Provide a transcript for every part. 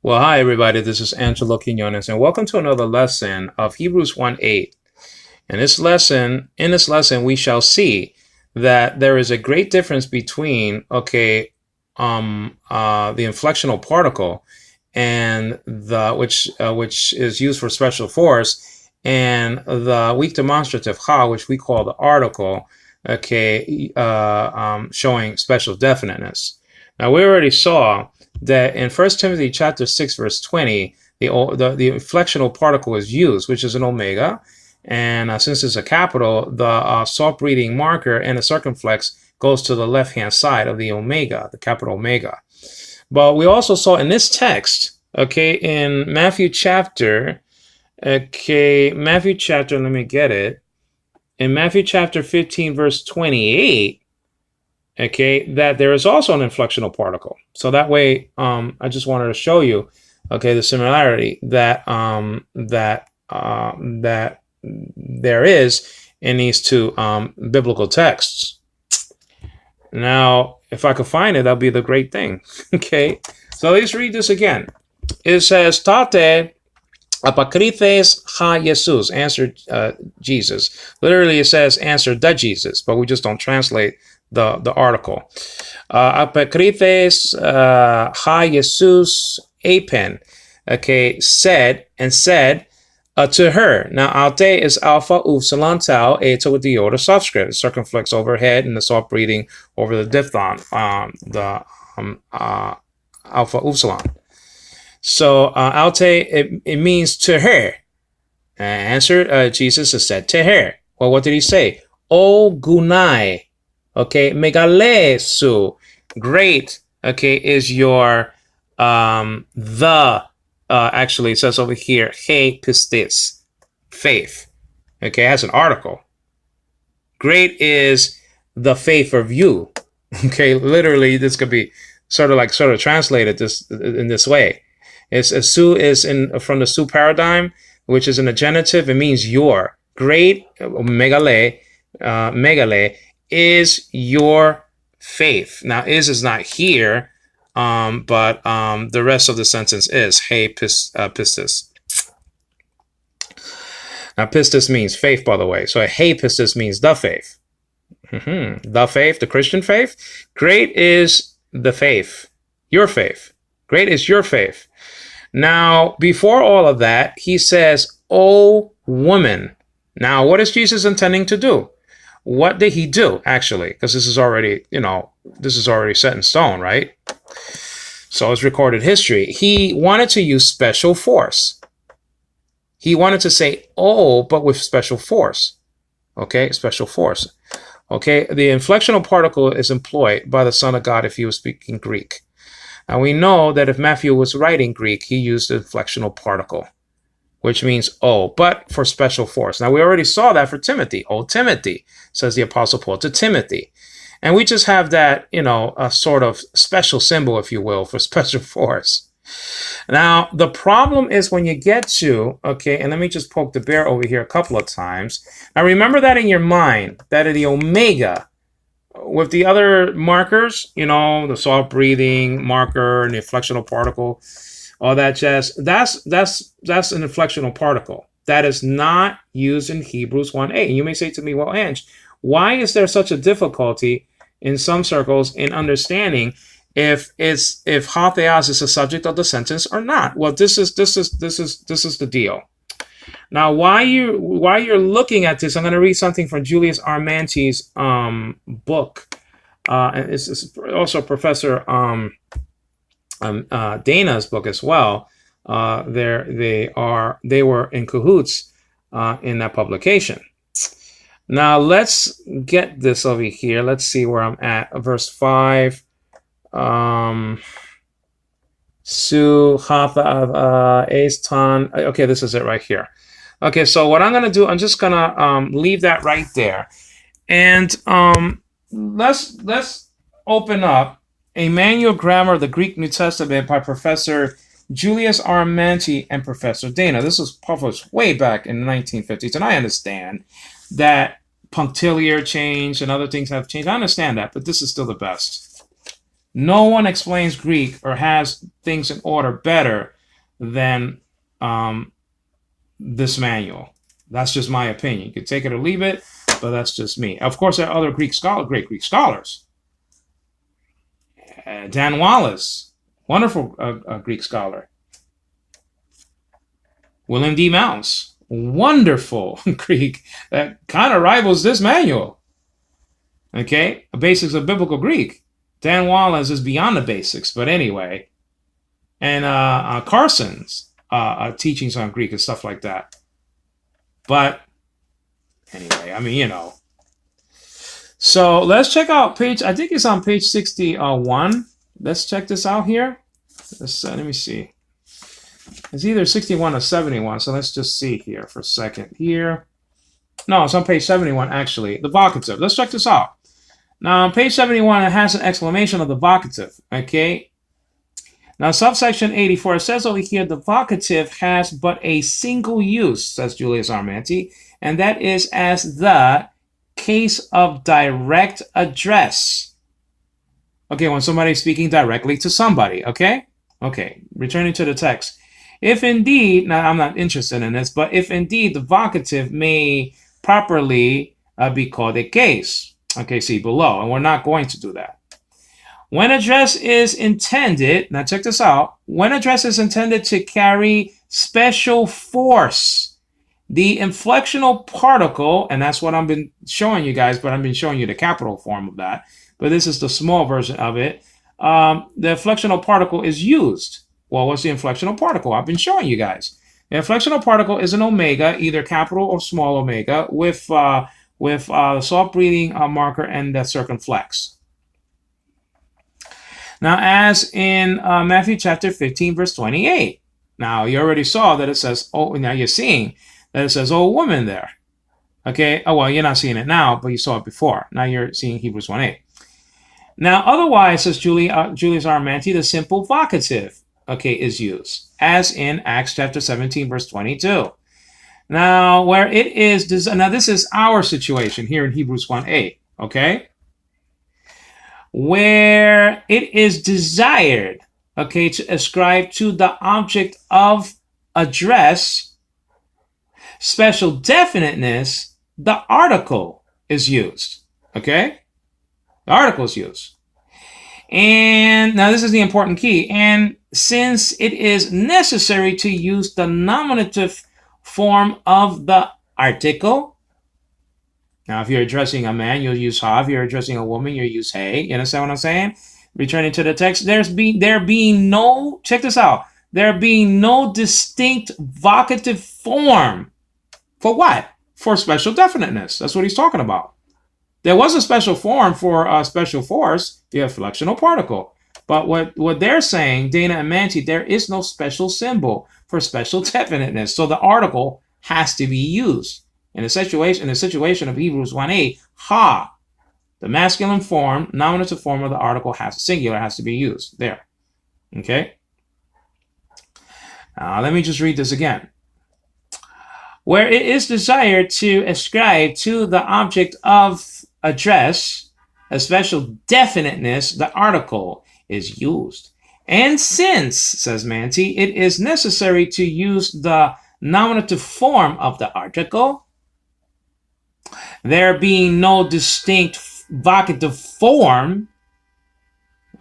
Well, hi everybody, this is Angelo Quinones, and welcome to another lesson of Hebrews 1:8. In this lesson, we shall see that there is a great difference between, the inflectional particle and which is used for special force, and the weak demonstrative ha, which we call the article, showing special definiteness. Now, we already saw that in 1 Timothy chapter 6, verse 20, the inflectional particle is used, which is an omega. And since it's a capital, the soft-reading marker and the circumflex goes to the left-hand side of the omega, the capital omega. But we also saw in this text, in Matthew chapter, let me get it. In Matthew chapter 15, verse 28, that there is also an inflectional particle. So that way, I just wanted to show you, the similarity that there is in these two biblical texts. Now, if I could find it, that'd be the great thing. So let's read this again. It says, "Tate apokryphes ha Jesus," answered Jesus. Literally, it says, "answered the Jesus," but we just don't translate the article. Apokryphes ha Jesus apen, said to her. Now, alte is alpha, upsilon, tau, eta with the iota subscript, circumflex overhead, and the soft breathing over the diphthong, alpha, upsilon. So, alte, it means to her. Answered Jesus is said to her. Well, what did he say? O gunai. Megalesu, great, is your, actually it says over here, he pistis, faith, it has an article. Great is the faith of you, literally this could be sort of translated in this way. It's a su is from the su paradigm, which is in the genitive, it means your. Great, megale, is your faith. Now, is not here, but the rest of the sentence is, hey, pistis. Now, pistis means faith, by the way. So, hey, pistis means the faith. The faith, the Christian faith. Great is the faith, your faith. Great is your faith. Now, before all of that, he says, "O woman." Now, what is Jesus intending to do? What did he do, actually? Because this is already set in stone, right? So it's recorded history. He wanted to use special force. He wanted to say, "oh," but with special force. Special force. The inflectional particle is employed by the Son of God if he was speaking Greek. And we know that if Matthew was writing Greek, he used the inflectional particle, which means "oh," but for special force. Now, we already saw that for Timothy. "Oh, Timothy," says the Apostle Paul to Timothy. And we just have that, a sort of special symbol, if you will, for special force. Now, the problem is when you get to, and let me just poke the bear over here a couple of times. Now, remember that in your mind, that the omega, with the other markers, the soft breathing marker and the inflectional particle, all that jazz, that's an inflectional particle. That is not used in Hebrews 1:8. And you may say to me, "Well, Ange, why is there such a difficulty in some circles in understanding if ha theos is the subject of the sentence or not?" Well, this is the deal. Now, while you're looking at this, I'm going to read something from Julius Armanti's book. And it's also Professor Dana's book as well. They were in cahoots in that publication. Now let's get this over here. Let's see where I'm at. Verse 5. Su hatha estan. Okay, this is it right here. So what I'm gonna do, I'm just gonna leave that right there, and let's open up a manual grammar of the Greek New Testament by Professor Julius Armanti and Professor Dana. This was published way back in the 1950s, and I understand that punctiliar changed and other things have changed. I understand that, but this is still the best. No one explains Greek or has things in order better than this manual. That's just my opinion. You can take it or leave it, but that's just me. Of course, there are other great Greek scholars. Dan Wallace, wonderful Greek scholar. William D. Mounce, wonderful Greek that kind of rivals this manual. Okay, basics of biblical Greek. Dan Wallace is beyond the basics, but anyway. And Carson's teachings on Greek and stuff like that. But anyway, I mean, you know. So let's check out page, I think it's on page 61. Let's check this out here. Let me see. It's either 61 or 71. So let's just see here for a second here. No, it's on page 71, actually. The vocative. Let's check this out. Now, on page 71, it has an exclamation of the vocative. Okay. Now, subsection 84, it says over here, the vocative has but a single use, says Julius Armanti, and that is as the case of direct address. Okay, when somebody's speaking directly to somebody, okay? Okay, returning to the text. If indeed, now I'm not interested in this, but if indeed the vocative may properly be called a case. Okay, see below, and we're not going to do that. When address is intended, now check this out, when address is intended to carry special force, the inflectional particle, and that's what I've been showing you guys, but I've been showing you the capital form of that, but this is the small version of it. The inflectional particle is used. Well, what's the inflectional particle? I've been showing you guys. The inflectional particle is an omega, either capital or small omega, with soft breathing marker and the circumflex. Now, as in Matthew chapter 15, verse 28. Now, you already saw that it says, oh, now you're seeing that it says, oh, woman there. Okay, oh, well, you're not seeing it now, but you saw it before. Now you're seeing Hebrews 1:8. Now, otherwise, says Julius Armanti, the simple vocative, okay, is used, as in Acts chapter 17, verse 22. Now, where it is, now this is our situation here in Hebrews 1:8, okay? Where it is desired, okay, to ascribe to the object of address special definiteness, the article is used, okay? The article is used. And now this is the important key. And since it is necessary to use the nominative form of the article, now, if you're addressing a man, you'll use ha. If you're addressing a woman, you'll use hey. You understand what I'm saying? Returning to the text, there being no, check this out, there being no distinct vocative form. For what? For special definiteness. That's what he's talking about. There was a special form for special force, the inflectional particle. But what they're saying, Dana and Manti, there is no special symbol for special definiteness. So the article has to be used. In the situation of Hebrews 1:8, ha, the masculine form, nominative form of the article singular has to be used there. Okay? Let me just read this again. Where it is desired to ascribe to the object of address a special definiteness, the article is used. And since, says Manti, it is necessary to use the nominative form of the article, there being no distinct vocative form,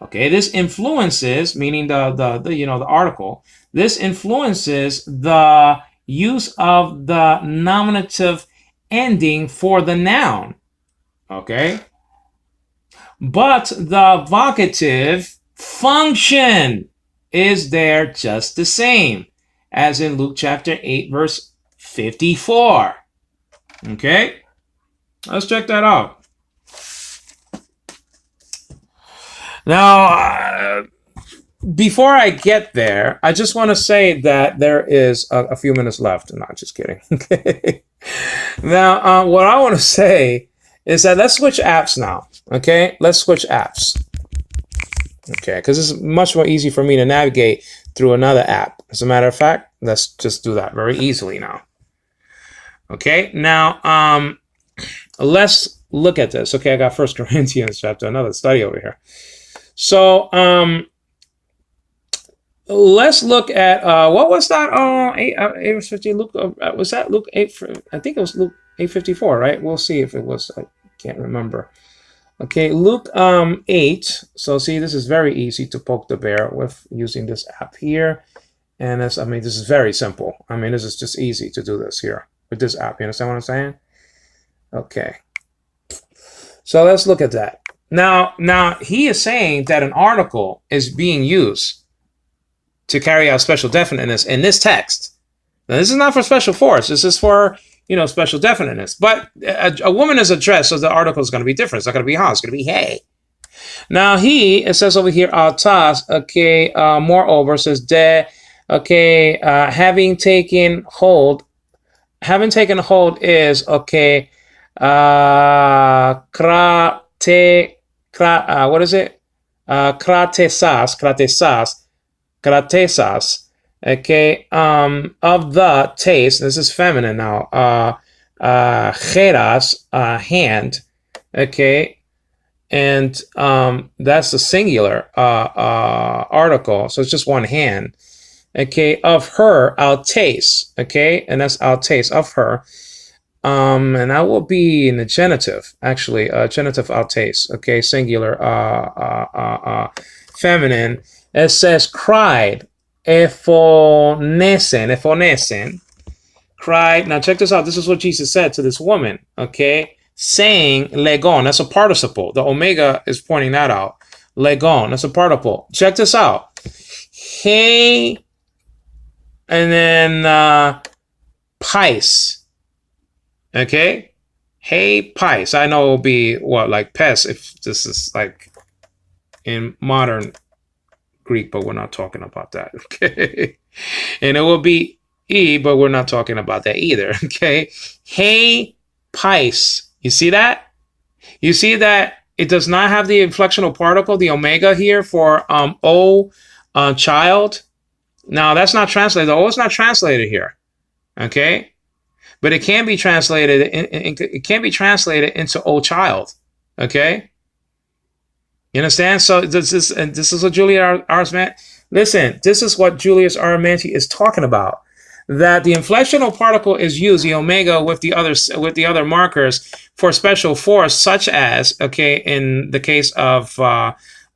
okay, this influences, meaning the article, this influences the use of the nominative ending for the noun, okay? But the vocative function is there just the same, as in Luke chapter 8, verse 54, okay? Let's check that out. Now, before I get there, I just want to say that there is a few minutes left. No, just kidding. Okay. Now, what I want to say is that let's switch apps now. Okay, let's switch apps. Okay, because it's much more easy for me to navigate through another app. As a matter of fact, let's just do that very easily now. Okay, now, let's look at this. Okay, I got 1 Corinthians chapter, another study over here. So let's look at what was that? 8:50. Luke was that Luke 8? I think it was Luke 8:54, right? We'll see if it was. I can't remember. Okay, Luke 8. So see, this is very easy to poke the bear with using this app here. And this, I mean, this is very simple. I mean, this is just easy to do this here with this app. You understand what I'm saying? Okay. So let's look at that. Now he is saying that an article is being used to carry out special definiteness in this text. Now, this is not for special force. This is for, special definiteness. But a woman is addressed, so the article is going to be different. It's not going to be ha. It's going to be hey. Now it says over here, altas, okay, moreover, says de, okay, having taken hold is, okay, what is it? Kratesas, okay, of the taste, this is feminine now, cheras, hand, okay, and that's the singular article, so it's just one hand, okay, of her, altes, okay, and that's altes, of her, and that will be in the genitive, actually, genitive altes, okay, singular, feminine. It says cried, ephonesen, cried. Now check this out. This is what Jesus said to this woman, okay? Saying legon, that's a participle. The omega is pointing that out. Legon, that's a participle. Check this out. Hey, and then pais, okay? Hey, pais. I know it will be, what, like pes, if this is like in modern Greek, but we're not talking about that, okay? And it will be e, but we're not talking about that either, okay? Hey, pais. You see that? You see that it does not have the inflectional particle, the omega here for o, child. Now that's not translated. The o is not translated here, okay? But it can be translated. It can be translated into o child, okay? You understand? So this is what Julius Arimanti. Listen, this is what Julius Arimanti is talking about. That the inflectional particle is used, the omega, with the other markers for special force, such as, okay, in the case of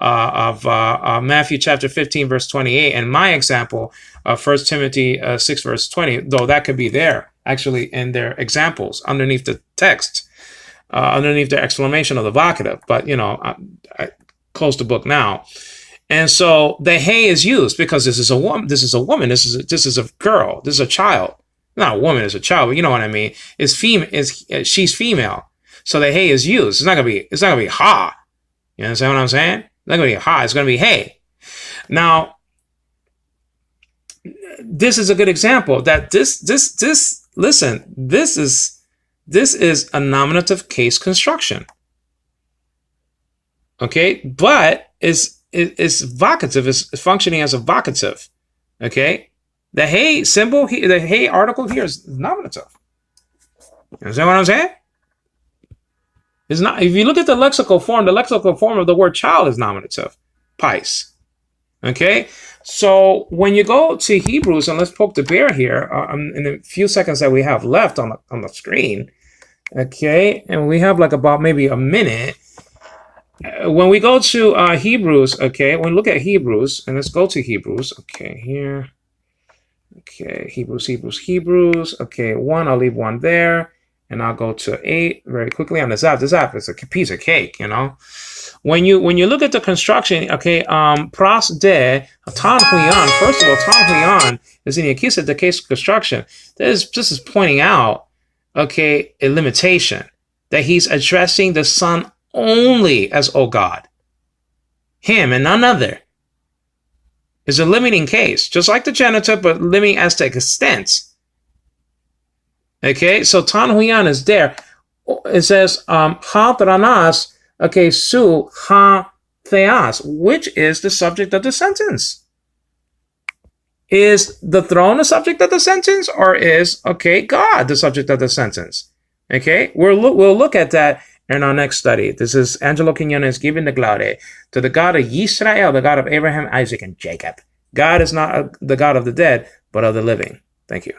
Matthew chapter 15 verse 28, and my example of 1 Timothy 6 verse 20, though that could be there actually in their examples underneath the text, underneath the exclamation of the vocative, but I close the book now. And so the hey is used because this is a woman, this is a girl, this is a child. Not a woman, is a child, but you know what I mean. She's female. So the hey is used. It's not gonna be ha. You understand what I'm saying? It's not gonna be ha, it's gonna be hey. Now, this is a good example that this is a nominative case construction. Okay, but it's vocative, is functioning as a vocative. Okay, the hey symbol, the hey article here is nominative. You understand what I'm saying? It's not. If you look at the lexical form of the word child is nominative, pais. Okay, so when you go to Hebrews, and let's poke the bear here in the few seconds that we have left on the screen. Okay, and we have like about maybe a minute. When we go to Hebrews, okay, when we look at Hebrews, and let's go to Hebrews, okay, here, okay, Hebrews, okay, 1, I'll leave 1 there, and I'll go to 8 very quickly on this app. This app is a piece of cake, When you look at the construction, okay, pros de tan huyan, first of all, tan huyan is in the case of the case construction. This is pointing out, okay, a limitation, that he's addressing the Son only as, oh God, him and none other, is a limiting case, just like the genitive, but limiting as to extent. Okay, so tan huyan is there. It says ha tranas, okay, su ha theas, which is the subject of the sentence. Is the throne the subject of the sentence, or is, okay, God the subject of the sentence? Okay, we'll look at that in our next study. This is Angelo Quinones giving the Glaude to the God of Yisrael, the God of Abraham, Isaac, and Jacob. God is not the God of the dead, but of the living. Thank you.